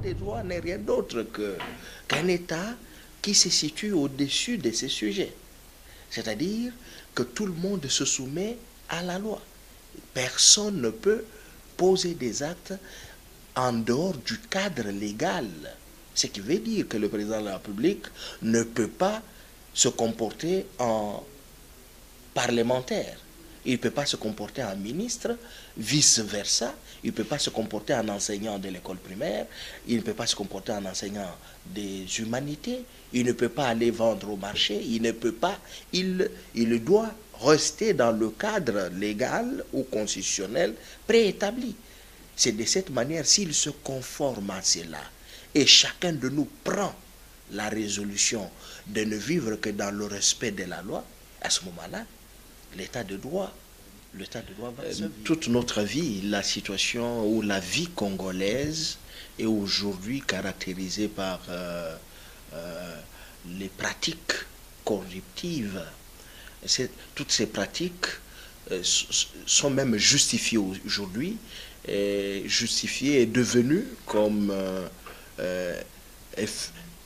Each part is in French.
de droit n'est rien d'autre qu'un État qui se situe au-dessus de ces sujets. C'est-à-dire que tout le monde se soumet à la loi. Personne ne peut poser des actes en dehors du cadre légal. Ce qui veut dire que le président de la République ne peut pas se comporter en parlementaire. Il ne peut pas se comporter en ministre, vice-versa. Il ne peut pas se comporter en enseignant de l'école primaire. Il ne peut pas se comporter en enseignant des humanités. Il ne peut pas aller vendre au marché. Il ne peut pas. Il doit rester dans le cadre légal ou constitutionnel préétabli. C'est de cette manière, s'il se conforme à cela, et chacun de nous prend la résolution de ne vivre que dans le respect de la loi, à ce moment-là, l'état de droit va se vivre. Toute notre vie, la situation ou la vie congolaise est aujourd'hui caractérisée par les pratiques corruptives. Toutes ces pratiques sont même justifiées aujourd'hui, justifiées et devenues comme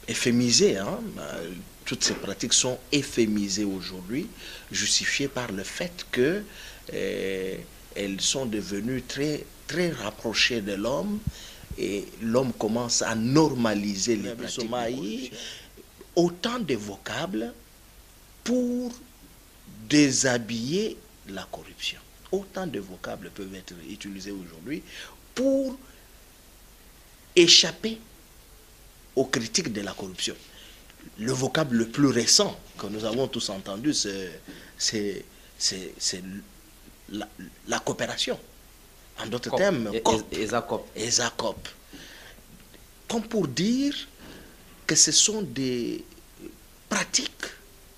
euphémisées. Hein? Toutes ces pratiques sont euphémisées aujourd'hui, justifiées par le fait que elles sont devenues très, très rapprochées de l'homme et l'homme commence à normaliser les pratiques. Autant de vocables pour déshabiller la corruption. Autant de vocables peuvent être utilisés aujourd'hui pour échapper aux critiques de la corruption. Le vocable le plus récent que nous avons tous entendu, c'est la coopération. En d'autres termes, ESACOP. Comme pour dire que ce sont des pratiques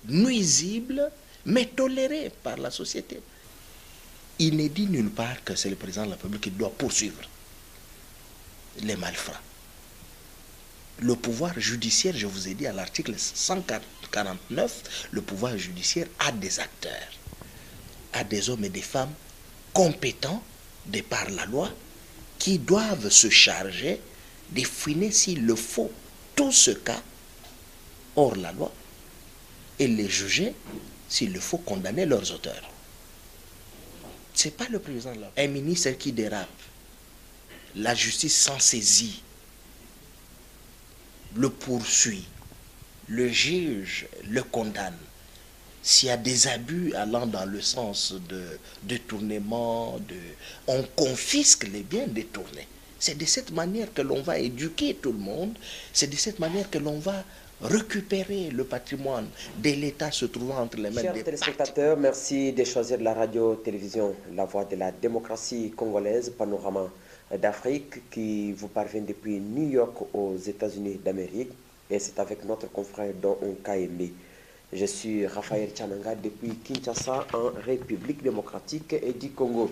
nuisibles, mais tolérées par la société. Il n'est dit nulle part que c'est le président de la République qui doit poursuivre les malfrats. Le pouvoir judiciaire, je vous ai dit à l'article 149, le pouvoir judiciaire a des acteurs, a des hommes et des femmes compétents de par la loi qui doivent se charger de fouiner s'il le faut tout ce cas hors la loi et les juger s'il le faut condamner leurs auteurs. Ce n'est pas le président là. Un ministre qui dérape, la justice s'en saisit, le poursuit, le juge le condamne. S'il y a des abus allant dans le sens de détournement, on confisque les biens détournés. C'est de cette manière que l'on va éduquer tout le monde, c'est de cette manière que l'on va récupérer le patrimoine de l'État se trouvant entre les mains des Chers téléspectateurs, merci de choisir la radio-télévision La Voix de la démocratie congolaise, panorama d'Afrique, qui vous parvient depuis New York aux États-Unis d'Amérique. Et c'est avec notre confrère Don Nkaembe. Je suis Raphaël Tchananga depuis Kinshasa, en République démocratique du Congo.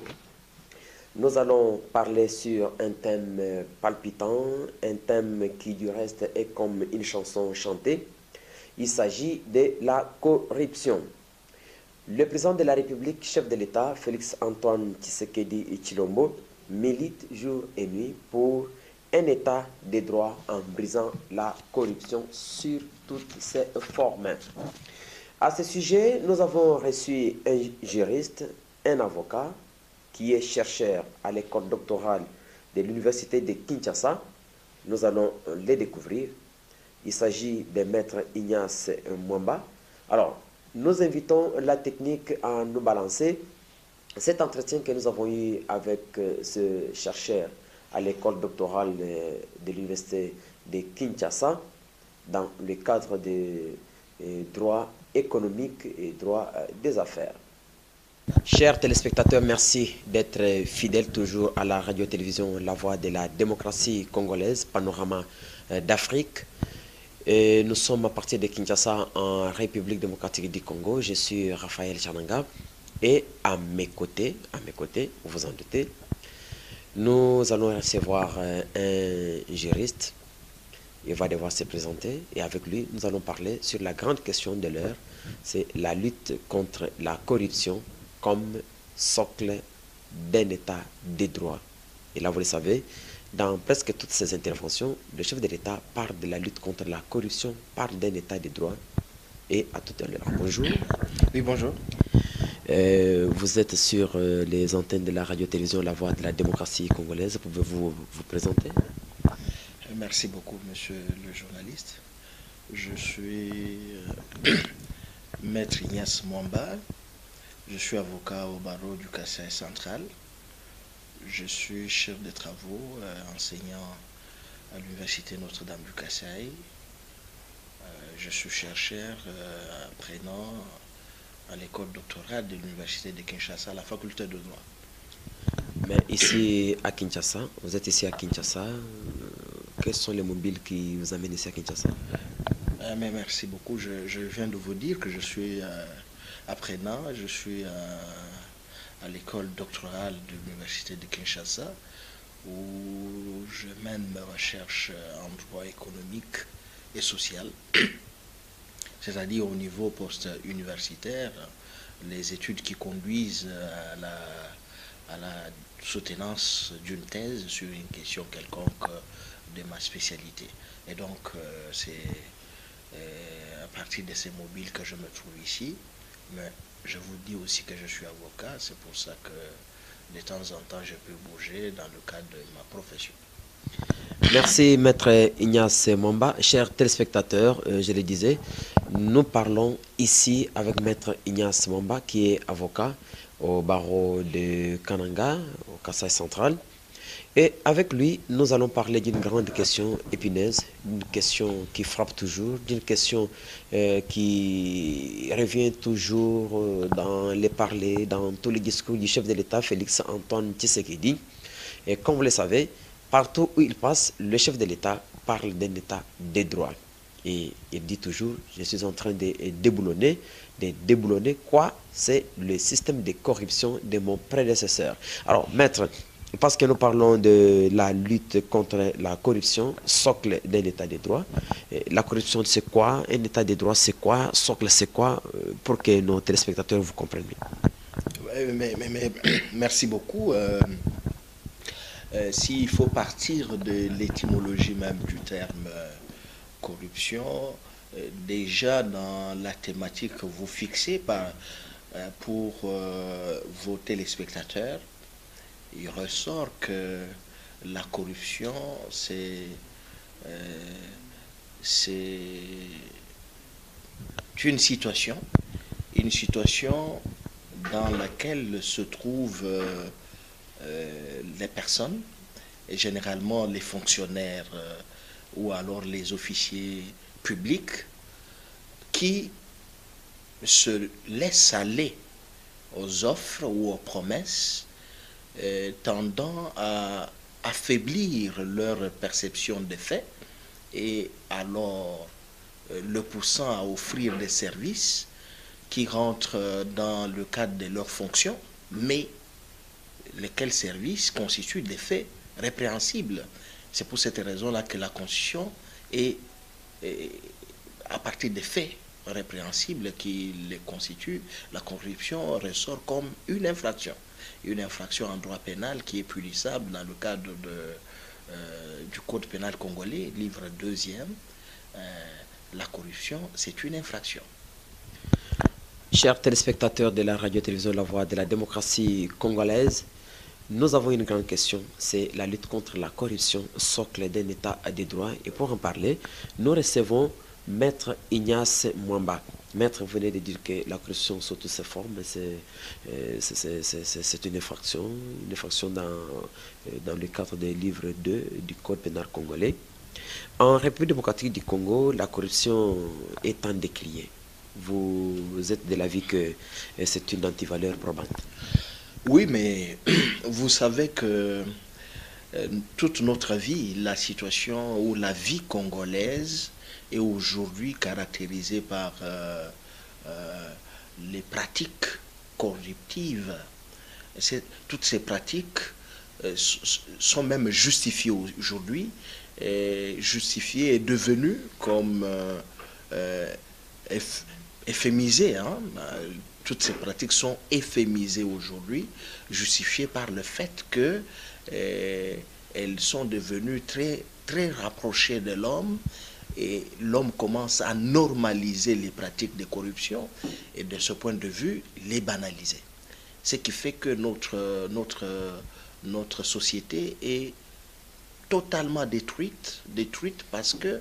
Nous allons parler sur un thème palpitant, un thème qui du reste est comme une chanson chantée. Il s'agit de la corruption. Le président de la République, chef de l'État, Félix-Antoine Tshisekedi Tshilombo, milite jour et nuit pour un État de droit en brisant la corruption sur toutes ses formes. À ce sujet, nous avons reçu un juriste, un avocat, qui est chercheur à l'école doctorale de l'université de Kinshasa. Nous allons les découvrir. Il s'agit de maître Ignace Mwamba. Alors, nous invitons la technique à nous balancer cet entretien que nous avons eu avec ce chercheur à l'école doctorale de l'université de Kinshasa dans le cadre des droits économiques et droits des affaires. Chers téléspectateurs, merci d'être fidèles toujours à la radio-télévision La Voix de la démocratie congolaise, panorama d'Afrique. Nous sommes à partir de Kinshasa en République démocratique du Congo. Je suis Raphaël Tchananga et à mes côtés, vous vous en doutez, nous allons recevoir un juriste. Il va devoir se présenter et avec lui, nous allons parler sur la grande question de l'heure, c'est la lutte contre la corruption comme socle d'un État de droit. Et là, vous le savez, Dans presque toutes ses interventions, le chef de l'État parle de la lutte contre la corruption, parle d'un État de droit. Et à tout à l'heure. Bonjour. Oui, bonjour. Vous êtes sur les antennes de la radio-télévision La Voix de la démocratie congolaise. Pouvez-vous vous présenter? Merci beaucoup, monsieur le journaliste. Je suis Maître Ignace Mwamba. Je suis avocat au barreau du Kasaï central. Je suis chef de travaux, enseignant à l'université Notre-Dame du Kasaï. Je suis chercheur apprenant à l'école doctorale de l'université de Kinshasa, à la faculté de droit. Mais ici à Kinshasa, vous êtes ici à Kinshasa, quels sont les mobiles qui vous amènent ici à Kinshasa? Mais merci beaucoup. Je viens de vous dire que je suis apprenant, je suis à l'école doctorale de l'université de Kinshasa, où je mène mes recherches en droit économique et social, c'est-à-dire au niveau post-universitaire, les études qui conduisent à la soutenance d'une thèse sur une question quelconque de ma spécialité. Et donc, c'est à partir de ces mobiles que je me trouve ici, mais je vous dis aussi que je suis avocat, c'est pour ça que de temps en temps je peux bouger dans le cadre de ma profession. Merci Maître Ignace Mwamba. Chers téléspectateurs, je le disais, nous parlons ici avec Maître Ignace Mwamba qui est avocat au barreau de Kananga, au Kasaï central. Et avec lui, nous allons parler d'une grande question épineuse, d'une question qui frappe toujours, d'une question qui revient toujours dans les parlers, dans tous les discours du chef de l'État, Félix Antoine Tshisekedi. Et comme vous le savez, partout où il passe, le chef de l'État parle d'un État de droit. Et il dit toujours, je suis en train de déboulonner. De déboulonner quoi? C'est le système de corruption de mon prédécesseur. Alors, maître, parce que nous parlons de la lutte contre la corruption, socle d'un État de droit. La corruption, c'est quoi? Un État de droit, c'est quoi? Socle, c'est quoi? Pour que nos téléspectateurs vous comprennent bien. Mais merci beaucoup. S'il faut partir de l'étymologie même du terme corruption, déjà dans la thématique que vous fixez pour vos téléspectateurs, il ressort que la corruption, c'est une situation dans laquelle se trouvent les personnes, et généralement les fonctionnaires ou alors les officiers publics, qui se laissent aller aux offres ou aux promesses tendant à affaiblir leur perception des faits et alors le poussant à offrir des services qui rentrent dans le cadre de leurs fonctions, mais lesquels services constituent des faits répréhensibles. C'est pour cette raison-là que la Constitution est à partir des faits répréhensibles qui les constituent, la corruption ressort comme une infraction en droit pénal qui est punissable dans le cadre du Code pénal congolais, livre 2e. La corruption, c'est une infraction. Chers téléspectateurs de la radio-télévision La Voix de la démocratie congolaise, nous avons une grande question, c'est la lutte contre la corruption, socle d'un État de droit. Et pour en parler, nous recevons Maître Ignace Mwamba. Maître, vous venez de dire que la corruption sous toutes ses formes, c'est une infraction dans le cadre du livre 2 du Code pénal congolais. En République démocratique du Congo, la corruption est en décriée. Vous êtes de l'avis que c'est une antivaleur probante? Oui, mais vous savez que toute notre vie, la situation ou la vie congolaise est aujourd'hui caractérisée par les pratiques corruptives. Toutes ces pratiques sont même justifiées aujourd'hui, justifiées et devenues comme euphémisées. Hein? Toutes ces pratiques sont euphémisées aujourd'hui, justifiées par le fait que elles sont devenues très, très rapprochées de l'homme, et l'homme commence à normaliser les pratiques de corruption et de ce point de vue, les banaliser. Ce qui fait que notre société est totalement détruite parce que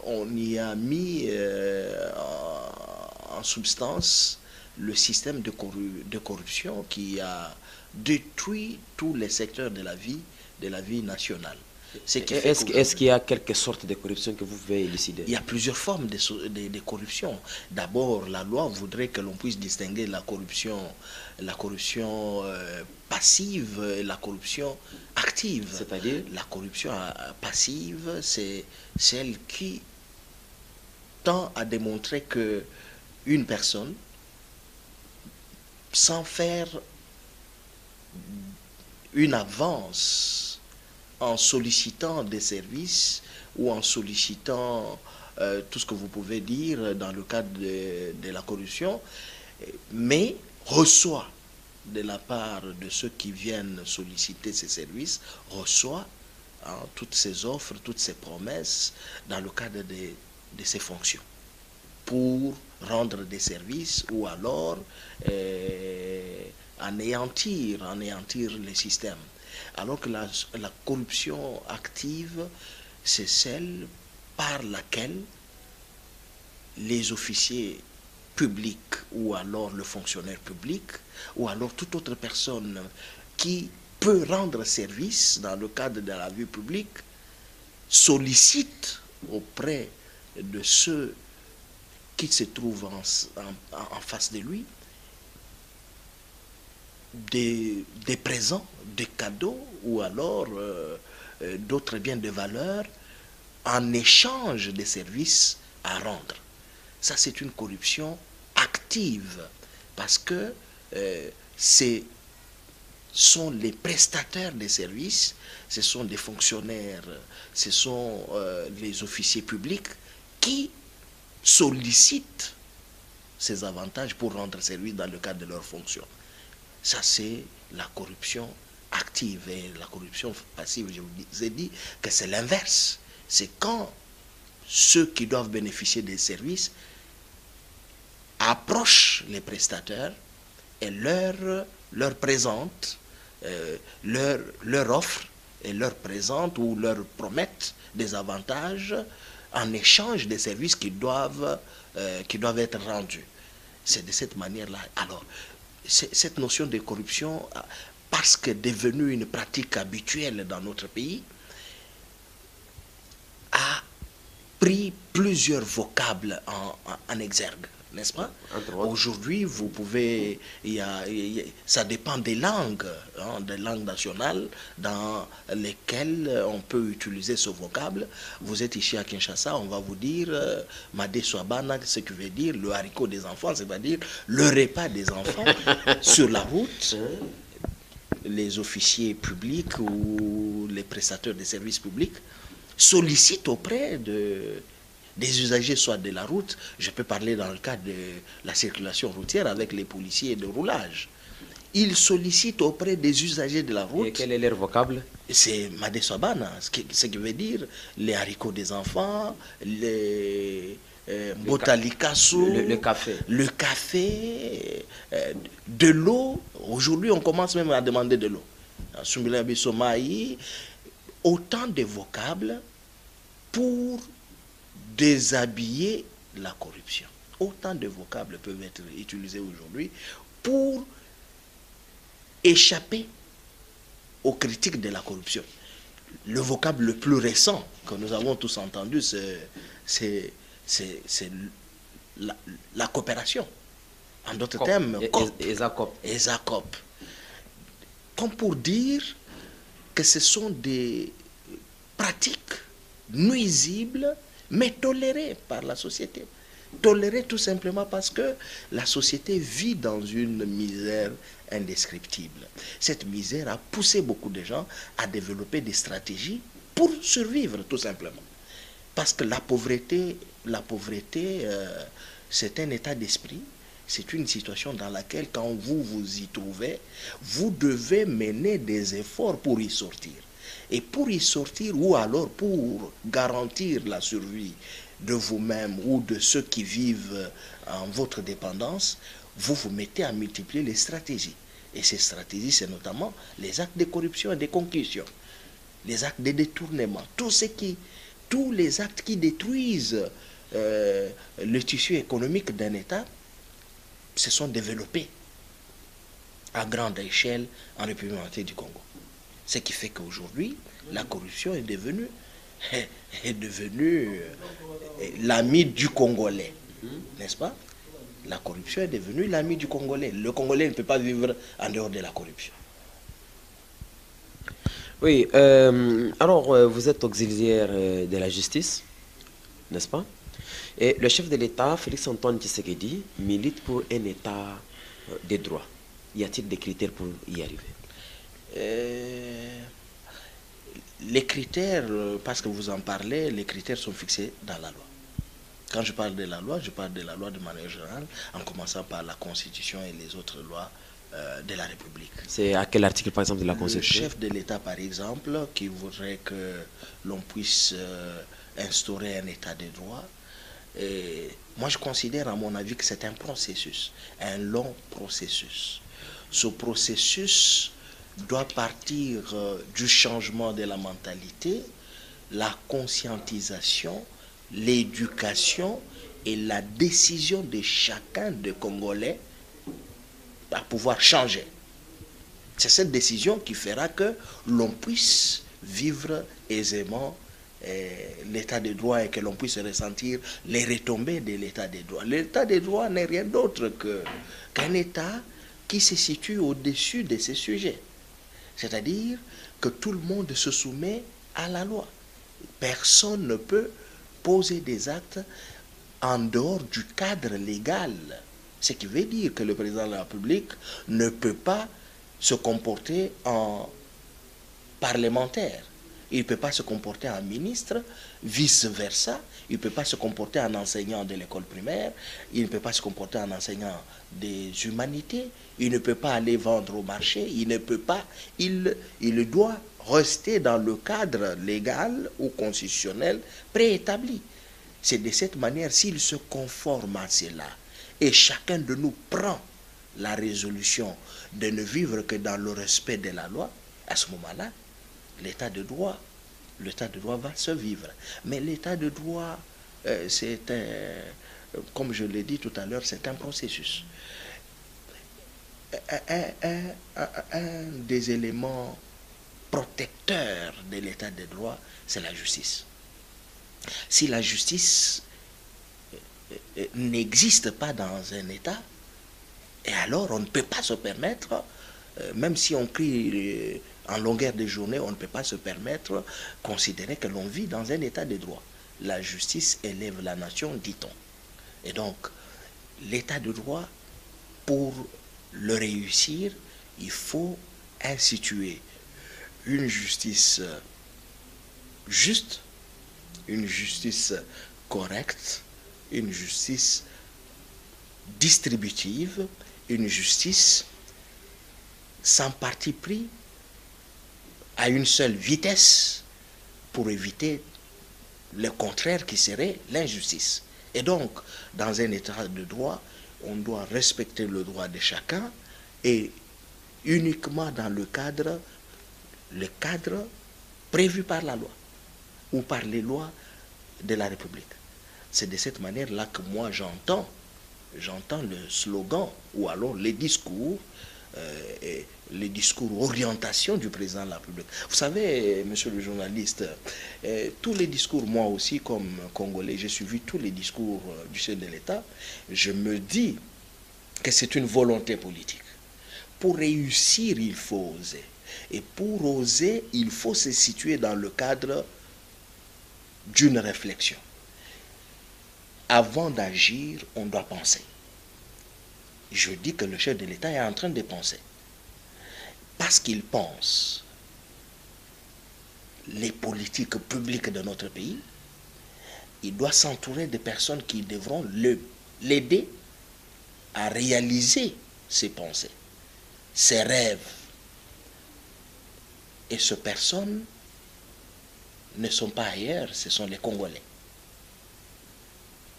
on y a mis en substance le système de corruption qui a détruit tous les secteurs de la vie nationale. Est-ce qu'il y a quelque sorte de corruption que vous pouvez élucider? Il y a plusieurs formes de corruption. D'abord, la loi voudrait que l'on puisse distinguer la corruption passive et la corruption active. C'est-à-dire? La corruption passive, c'est celle qui tend à démontrer que une personne, sans faire une avance en sollicitant des services ou en sollicitant tout ce que vous pouvez dire dans le cadre de la corruption, mais reçoit de la part de ceux qui viennent solliciter ces services, reçoit toutes ces offres, toutes ces promesses dans le cadre de ses fonctions pour rendre des services ou alors anéantir les systèmes. Alors que la corruption active, c'est celle par laquelle les officiers publics ou alors le fonctionnaire public ou alors toute autre personne qui peut rendre service dans le cadre de la vie publique sollicite auprès de ceux qui se trouvent en face de lui des présents, des cadeaux ou alors d'autres biens de valeur en échange des services à rendre. Ça, c'est une corruption active parce que ce sont les prestataires des services, ce sont des fonctionnaires, ce sont les officiers publics qui sollicitent ces avantages pour rendre service dans le cadre de leurs fonctions. Ça, c'est la corruption active. Et la corruption passive, je vous ai dit que c'est l'inverse. C'est quand ceux qui doivent bénéficier des services approchent les prestataires et leur présentent, leur offrent et leur présentent ou leur promettent des avantages en échange des services qui doivent être rendus. C'est de cette manière-là. Alors, cette notion de corruption, parce qu'elle est devenue une pratique habituelle dans notre pays, a pris plusieurs vocables en exergue, n'est-ce pas? Aujourd'hui, vous pouvez, ça dépend des langues nationales dans lesquelles on peut utiliser ce vocable. Vous êtes ici à Kinshasa, on va vous dire Madé Swabana, ce qui veut dire le haricot des enfants, c'est-à-dire le repas des enfants sur la route. Les officiers publics ou les prestataires de services publics sollicitent auprès des usagers, soit de la route, je peux parler dans le cadre de la circulation routière avec les policiers de roulage. Ils sollicitent auprès des usagers de la route. Et quel est leur vocable? C'est Madé Swabana, ce qui veut dire les haricots des enfants, les botalikasu, le café, de l'eau. Aujourd'hui, on commence même à demander de l'eau. Autant de vocables pour déshabiller la corruption. Autant de vocables peuvent être utilisés aujourd'hui pour échapper aux critiques de la corruption. Le vocable le plus récent que nous avons tous entendu, c'est la coopération. En d'autres termes, ESACOP. Comme pour dire que ce sont des pratiques nuisibles, mais tolérées par la société. Tolérées tout simplement parce que la société vit dans une misère indescriptible. Cette misère a poussé beaucoup de gens à développer des stratégies pour survivre tout simplement. Parce que la pauvreté, c'est un état d'esprit, c'est une situation dans laquelle quand vous vous y trouvez, vous devez mener des efforts pour y sortir. Et pour y sortir, ou alors pour garantir la survie de vous-même ou de ceux qui vivent en votre dépendance, vous vous mettez à multiplier les stratégies. Et ces stratégies, c'est notamment les actes de corruption et de concussion, les actes de détournement, tous les actes qui détruisent le tissu économique d'un État se sont développés à grande échelle en République démocratique du Congo. Ce qui fait qu'aujourd'hui, la corruption est devenue l'ami du Congolais, n'est-ce pas? La corruption est devenue l'ami du Congolais. Le Congolais ne peut pas vivre en dehors de la corruption. Oui, alors vous êtes auxiliaire de la justice, n'est-ce pas? Et le chef de l'État, Félix-Antoine Tshisekedi, milite pour un État des droits. Y a-t-il des critères pour y arriver? Les critères, parce que vous en parlez, les critères sont fixés dans la loi. Quand je parle de la loi, je parle de la loi de manière générale, en commençant par la Constitution et les autres lois de la République. C'est à quel article, par exemple, de la Constitution? Le chef de l'État, par exemple, qui voudrait que l'on puisse instaurer un État de droit, moi je considère, à mon avis, que c'est un processus, un long processus. Ce processus doit partir du changement de la mentalité, la conscientisation, l'éducation et la décision de chacun des Congolais à pouvoir changer. C'est cette décision qui fera que l'on puisse vivre aisément l'état de droit et que l'on puisse ressentir les retombées de l'état de droit. L'état de droit n'est rien d'autre qu'un État qui se situe au-dessus de ces sujets. C'est-à-dire que tout le monde se soumet à la loi. Personne ne peut poser des actes en dehors du cadre légal. Ce qui veut dire que le président de la République ne peut pas se comporter en parlementaire. Il ne peut pas se comporter en ministre, vice-versa. Il ne peut pas se comporter en enseignant de l'école primaire. Il ne peut pas se comporter en enseignant des humanités. Il ne peut pas aller vendre au marché. Il ne peut pas. Il doit rester dans le cadre légal ou constitutionnel préétabli. C'est de cette manière, s'il se conforme à cela, et chacun de nous prend la résolution de ne vivre que dans le respect de la loi, à ce moment-là, l'état de droit va se vivre. Mais l'état de droit, c'est comme je l'ai dit tout à l'heure, c'est un processus. Un des éléments protecteurs de l'état de droit, c'est la justice. Si la justice n'existe pas dans un État, et alors on ne peut pas se permettre, même si on crie en longueur de journée, on ne peut pas se permettre considérer que l'on vit dans un État de droit. La justice élève la nation, dit-on. Et donc, l'état de droit, pour le réussir, il faut instituer une justice juste, une justice correcte, une justice distributive, une justice sans parti pris, à une seule vitesse, pour éviter le contraire qui serait l'injustice. Et donc, dans un état de droit, on doit respecter le droit de chacun et uniquement dans le cadre prévu par la loi ou par les lois de la République. C'est de cette manière-là que moi j'entends le slogan ou alors les discours orientation du président de la République. Vous savez, monsieur le journaliste, tous les discours, moi aussi comme Congolais, j'ai suivi tous les discours du chef de l'État, je me dis que c'est une volonté politique. Pour réussir, il faut oser. Et pour oser, il faut se situer dans le cadre d'une réflexion. Avant d'agir, on doit penser. Je dis que le chef de l'État est en train de penser. Parce qu'il pense les politiques publiques de notre pays, il doit s'entourer de personnes qui devront l'aider à réaliser ses pensées, ses rêves. Et ces personnes ne sont pas ailleurs, ce sont les Congolais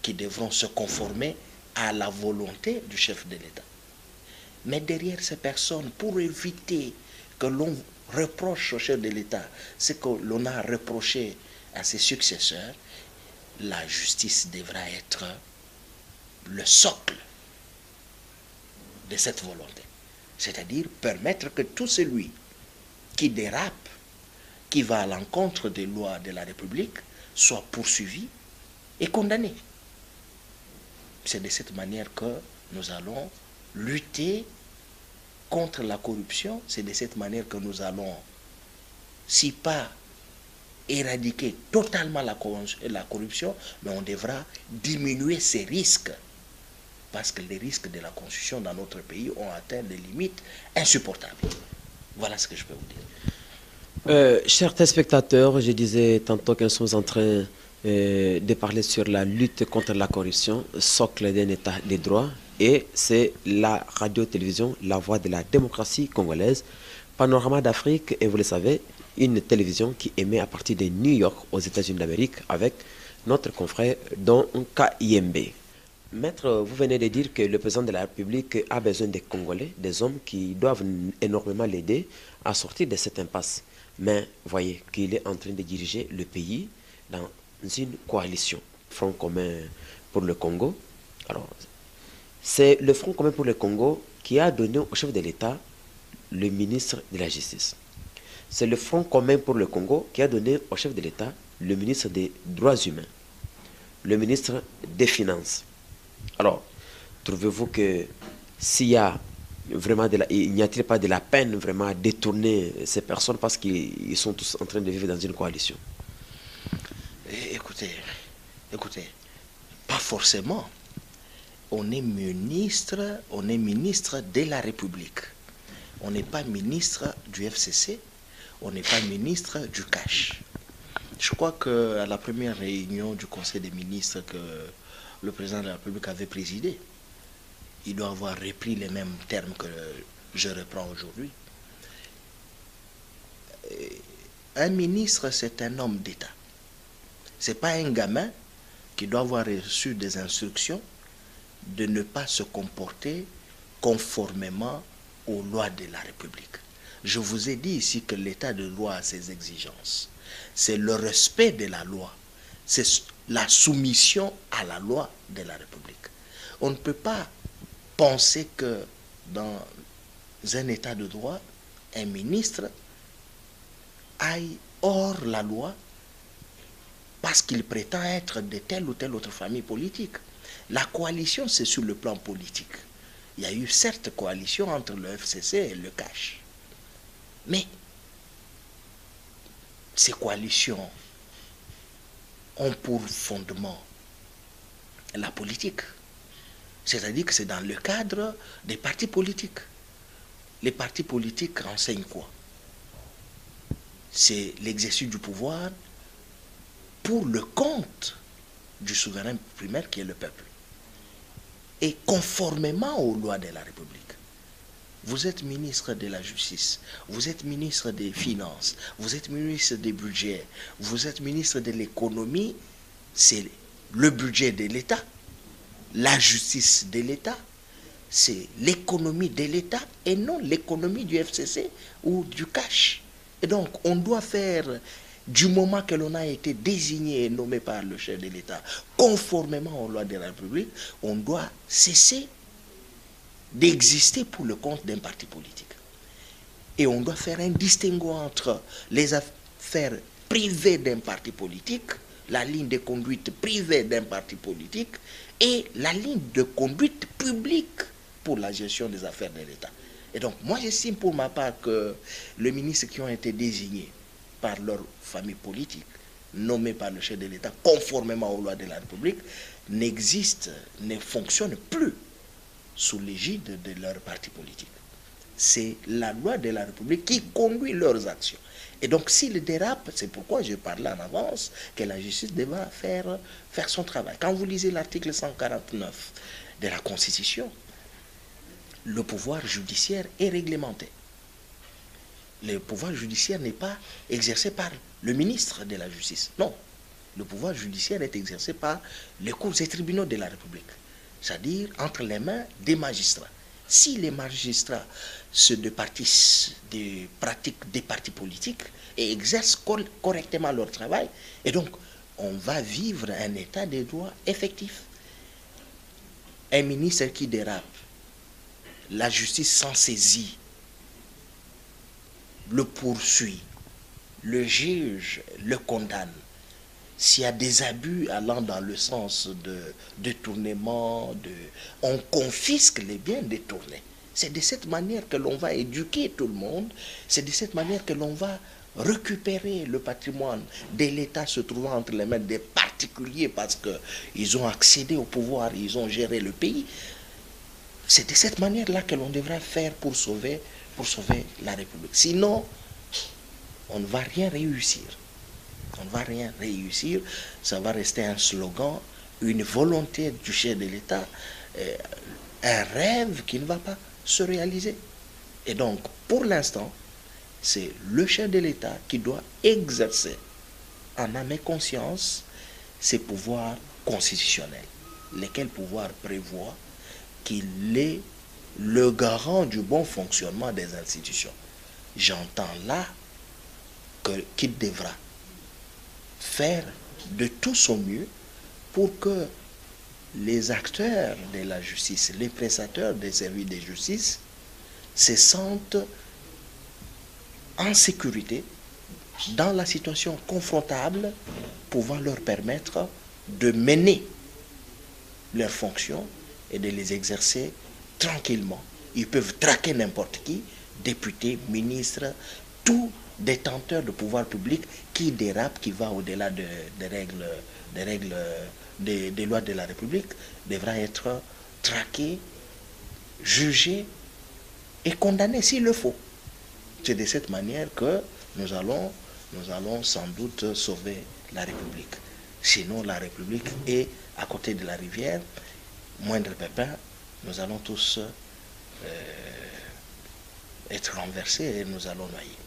qui devront se conformer à la volonté du chef de l'État. Mais derrière ces personnes, pour éviter que l'on reproche au chef de l'État ce que l'on a reproché à ses successeurs, la justice devra être le socle de cette volonté. C'est-à-dire permettre que tout celui qui dérape, qui va à l'encontre des lois de la République, soit poursuivi et condamné. C'est de cette manière que nous allons lutter contre la corruption. C'est de cette manière que nous allons, si pas éradiquer totalement la corruption, mais on devra diminuer ses risques. Parce que les risques de la corruption dans notre pays ont atteint des limites insupportables. Voilà ce que je peux vous dire. Chers téléspectateurs, je disais tantôt que nous sommes en train de parler sur la lutte contre la corruption, socle d'un état de droit, et c'est la radio-télévision La Voix de la démocratie congolaise, Panorama d'Afrique, et vous le savez, une télévision qui émet à partir de New York aux États-Unis d'Amérique avec notre confrère Don Kayembe. Maître, vous venez de dire que le président de la République a besoin des Congolais, des hommes qui doivent énormément l'aider à sortir de cette impasse. Mais voyez qu'il est en train de diriger le pays dans une coalition, Front commun pour le Congo. Alors, c'est le Front commun pour le Congo qui a donné au chef de l'État le ministre de la Justice. C'est le Front commun pour le Congo qui a donné au chef de l'État le ministre des Droits humains, le ministre des Finances. Alors, trouvez-vous que s'il y a vraiment il n'y a-t-il pas de la peine vraiment à détourner ces personnes parce qu'ils sont tous en train de vivre dans une coalition? Écoutez, pas forcément. On est ministre de la République. On n'est pas ministre du FCC, on n'est pas ministre du cash. Je crois qu'à la première réunion du Conseil des ministres que le président de la République avait présidé, il doit avoir repris les mêmes termes que je reprends aujourd'hui. Un ministre, c'est un homme d'État. Ce n'est pas un gamin qui doit avoir reçu des instructions de ne pas se comporter conformément aux lois de la République. Je vous ai dit ici que l'État de droit a ses exigences. C'est le respect de la loi. C'est la soumission à la loi de la République. On ne peut pas penser que dans un État de droit, un ministre aille hors la loi parce qu'il prétend être de telle ou telle autre famille politique. La coalition, c'est sur le plan politique. Il y a eu certes coalition entre le FCC et le cash. Mais ces coalitions ont pour fondement la politique. C'est-à-dire que c'est dans le cadre des partis politiques. Les partis politiques renseignent quoi? C'est l'exercice du pouvoir pour le compte du souverain primaire qui est le peuple. Et conformément aux lois de la République. Vous êtes ministre de la Justice, vous êtes ministre des Finances, vous êtes ministre des Budgets, vous êtes ministre de l'Économie, c'est le budget de l'État, la justice de l'État, c'est l'économie de l'État et non l'économie du FCC ou du cash. Et donc, on doit faire, du moment que l'on a été désigné et nommé par le chef de l'État, conformément aux lois de la République, on doit cesser d'exister pour le compte d'un parti politique. Et on doit faire un distinguo entre les affaires privées d'un parti politique, la ligne de conduite privée d'un parti politique, et la ligne de conduite publique pour la gestion des affaires de l'État. Et donc, moi, j'estime pour ma part que les ministres qui ont été désignés par leur famille politique, nommés par le chef de l'État, conformément aux lois de la République, n'existent, ne fonctionnent plus sous l'égide de leur parti politique. C'est la loi de la République qui conduit leurs actions. Et donc, s'ils dérapent, c'est pourquoi je parlais en avance que la justice devra faire son travail. Quand vous lisez l'article 149 de la Constitution, le pouvoir judiciaire est réglementé. le pouvoir judiciaire n'est pas exercé par le ministre de la Justice. Non. Le pouvoir judiciaire est exercé par les cours et tribunaux de la République. C'est-à-dire entre les mains des magistrats. Si les magistrats se départissent des pratiques des partis politiques et exercent correctement leur travail, et donc on va vivre un état de droit effectif. Un ministre qui dérape, la justice s'en saisit, le poursuit, le juge le condamne. S'il y a des abus allant dans le sens de détournement, on confisque les biens détournés. C'est de cette manière que l'on va éduquer tout le monde, c'est de cette manière que l'on va récupérer le patrimoine de l'État se trouvant entre les mains des particuliers parce qu'ils ont accédé au pouvoir, ils ont géré le pays. C'est de cette manière-là que l'on devra faire pour sauver la République. Sinon, on ne va rien réussir. On ne va rien réussir. Ça va rester un slogan, une volonté du chef de l'État, un rêve qui ne va pas se réaliser. Et donc, pour l'instant, c'est le chef de l'État qui doit exercer en âme et conscience ses pouvoirs constitutionnels, lesquels pouvoirs prévoient qu'il est le garant du bon fonctionnement des institutions. J'entends là qu'il devra faire de tout son mieux pour que les acteurs de la justice, les prestateurs des services de justice se sentent en sécurité dans la situation confrontable, pouvant leur permettre de mener leurs fonctions et de les exercer tranquillement. Ils peuvent traquer n'importe qui, députés, ministres, tout détenteur de pouvoir public qui dérape, qui va au-delà des lois de la République, devra être traqué, jugé et condamné s'il le faut. C'est de cette manière que nous allons sans doute sauver la République. Sinon, la République est à côté de la rivière, moindre pépin, nous allons tous être renversés et nous allons noyer.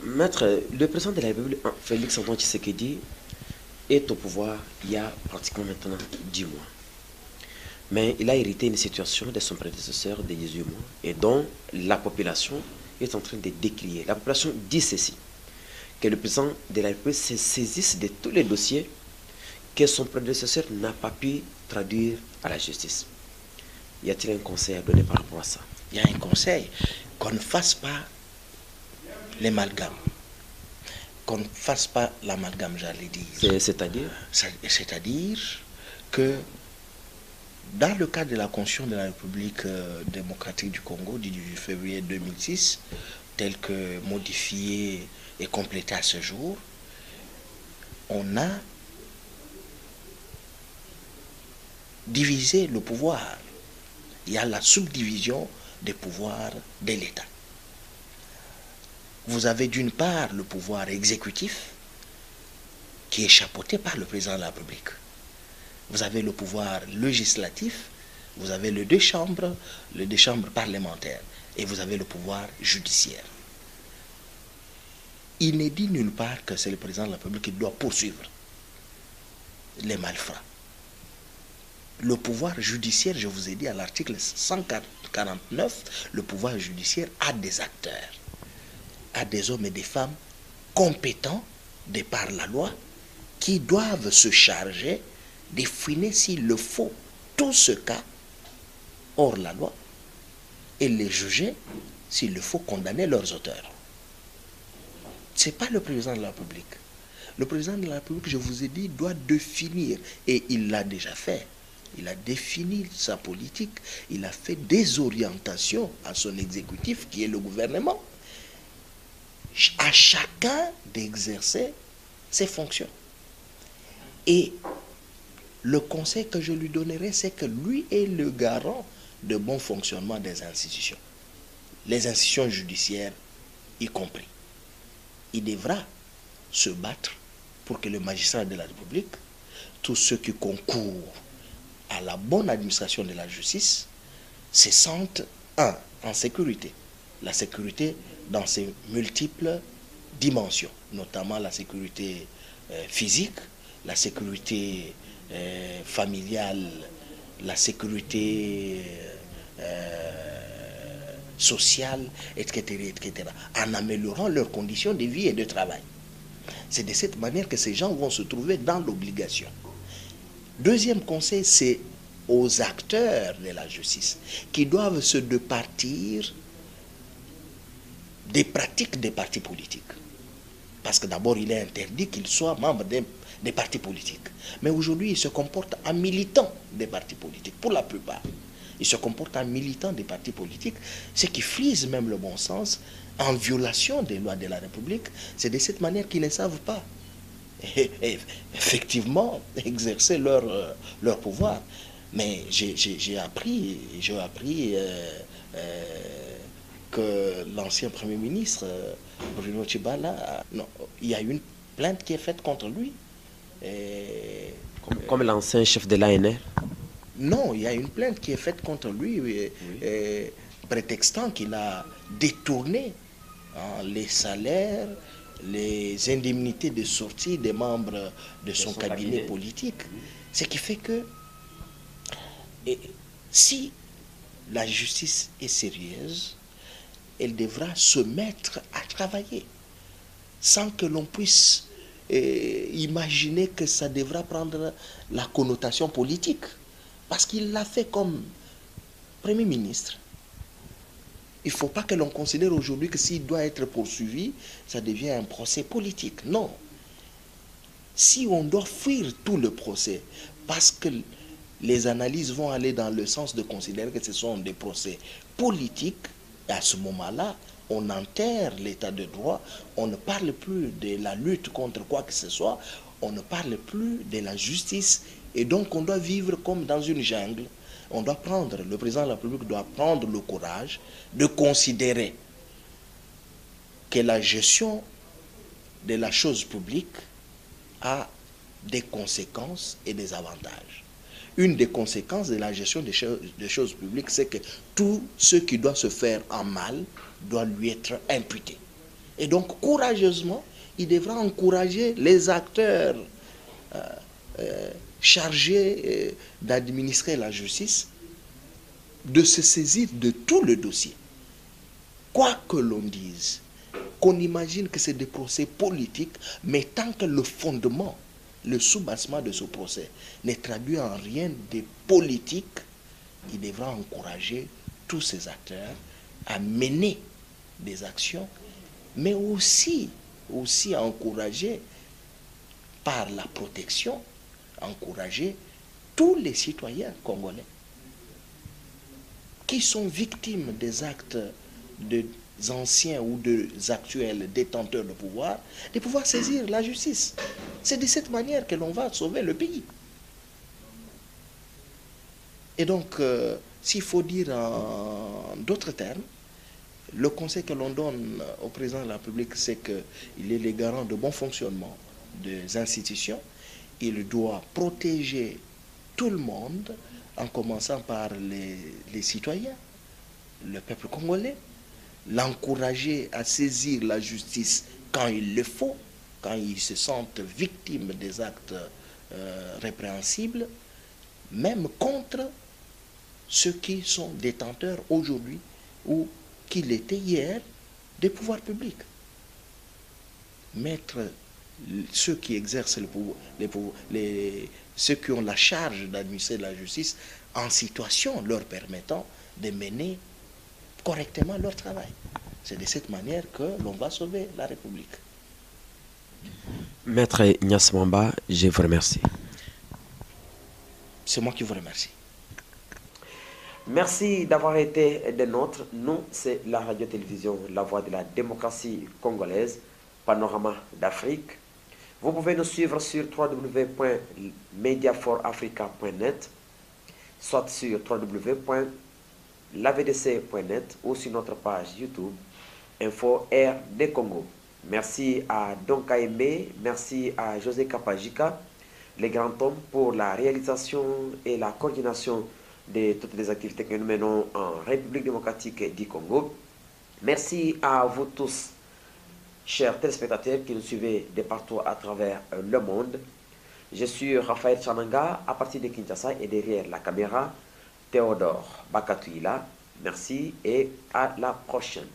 Maître, le président de la République, Félix Antoine Tshisekedi, est au pouvoir il y a pratiquement maintenant 10 mois. Mais il a hérité une situation de son prédécesseur de 18 mois et dont la population est en train de décrier. La population dit ceci, que le président de la République se saisisse de tous les dossiers que son prédécesseur n'a pas pu traduire à la justice. Y a-t-il un conseil à donner par rapport à ça? Il y a un conseil, qu'on ne fasse pas l'amalgame. Qu'on ne fasse pas l'amalgame, j'allais dire. C'est-à-dire? C'est-à-dire que dans le cadre de la Constitution de la République démocratique du Congo du 18 février 2006, telle que modifiée et complétée à ce jour, on a divisé le pouvoir. Il y a la subdivision des pouvoirs de l'État. Vous avez d'une part le pouvoir exécutif qui est chapeauté par le président de la République. Vous avez le pouvoir législatif, vous avez les deux chambres parlementaires et vous avez le pouvoir judiciaire. Il n'est dit nulle part que c'est le président de la République qui doit poursuivre les malfrats. Le pouvoir judiciaire, je vous ai dit à l'article 149, le pouvoir judiciaire a des acteurs, a des hommes et des femmes compétents de par la loi qui doivent se charger de fouiner s'il le faut tout ce cas hors la loi et les juger s'il le faut condamner leurs auteurs. Ce n'est pas le président de la République. Le président de la République, je vous ai dit, doit définir, et il l'a déjà fait. Il a défini sa politique, il a fait des orientations à son exécutif qui est le gouvernement, à chacun d'exercer ses fonctions. Et le conseil que je lui donnerai, c'est que lui est le garant de bon fonctionnement des institutions, les institutions judiciaires y compris. Il devra se battre pour que le magistrat de la République, tous ceux qui concourent à la bonne administration de la justice, se sentent, un, en sécurité, la sécurité dans ses multiples dimensions, notamment la sécurité physique, la sécurité familiale, la sécurité sociale, etc., etc., en améliorant leurs conditions de vie et de travail. C'est de cette manière que ces gens vont se trouver dans l'obligation. Deuxième conseil, c'est aux acteurs de la justice qui doivent se départir des pratiques des partis politiques. Parce que d'abord, il est interdit qu'ils soient membres des partis politiques. Mais aujourd'hui, ils se comportent en militants des partis politiques, pour la plupart. Ils se comportent en militants des partis politiques, ce qui frise même le bon sens, en violation des lois de la République. C'est de cette manière qu'ils ne savent pas et effectivement exercer leur pouvoir. Mais j'ai appris que l'ancien Premier ministre, Bruno Tshibala, non, il y a une plainte qui est faite contre lui. Comme l'ancien chef de l'ANR? Non, il y a une plainte qui est faite contre lui, prétextant qu'il a détourné les salaires, les indemnités de sortie des membres de son cabinet politique. Ce qui fait que si la justice est sérieuse, elle devra se mettre à travailler sans que l'on puisse imaginer que ça devra prendre la connotation politique. Parce qu'il l'a fait comme Premier ministre. Il ne faut pas que l'on considère aujourd'hui que s'il doit être poursuivi, ça devient un procès politique. Non. Si on doit fuir tout le procès, parce que les analyses vont aller dans le sens de considérer que ce sont des procès politiques, et à ce moment-là, on enterre l'état de droit, on ne parle plus de la lutte contre quoi que ce soit, on ne parle plus de la justice, et donc on doit vivre comme dans une jungle. Le président de la République doit prendre le courage de considérer que la gestion de la chose publique a des conséquences et des avantages. Une des conséquences de la gestion des choses publiques, c'est que tout ce qui doit se faire en mal doit lui être imputé. Et donc, courageusement, il devra encourager les acteurs chargés d'administrer la justice de se saisir de tout le dossier. Quoi que l'on dise, qu'on imagine que c'est des procès politiques, mais tant que le fondement, le soubassement de ce procès n'est traduit en rien de politique, il devra encourager tous ces acteurs à mener des actions, mais aussi encourager par la protection, encourager tous les citoyens congolais qui sont victimes des actes des anciens ou des actuels détenteurs de pouvoir saisir la justice. C'est de cette manière que l'on va sauver le pays. Et donc, s'il faut dire en d'autres termes, le conseil que l'on donne au président de la République, c'est qu'il est le garant de bon fonctionnement des institutions. Il doit protéger tout le monde, en commençant par les citoyens, le peuple congolais, l'encourager à saisir la justice quand il le faut, quand ils se sentent victimes des actes répréhensibles, même contre ceux qui sont détenteurs aujourd'hui ou qui l'étaient hier des pouvoirs publics. Mettre ceux qui exercent le pouvoir, ceux qui ont la charge d'administrer la justice en situation leur permettant de mener correctement leur travail. C'est de cette manière que l'on va sauver la République. Maître Ignace Mwamba, je vous remercie. C'est moi qui vous remercie. Merci d'avoir été des nôtres. Nous, c'est la radio-télévision La Voix de la démocratie congolaise, Panorama d'Afrique. Vous pouvez nous suivre sur www.mediaforafrica.net, soit sur www.lavdc.net ou sur notre page YouTube Info RD Congo. Merci à Don Kaembe, merci à José Kapajika, les grands hommes, pour la réalisation et la coordination de toutes les activités que nous menons en République démocratique du Congo. Merci à vous tous, chers téléspectateurs qui nous suivez de partout à travers le monde. Je suis Raphaël Chananga à partir de Kinshasa et derrière la caméra, Théodore Bakatuila. Merci et à la prochaine.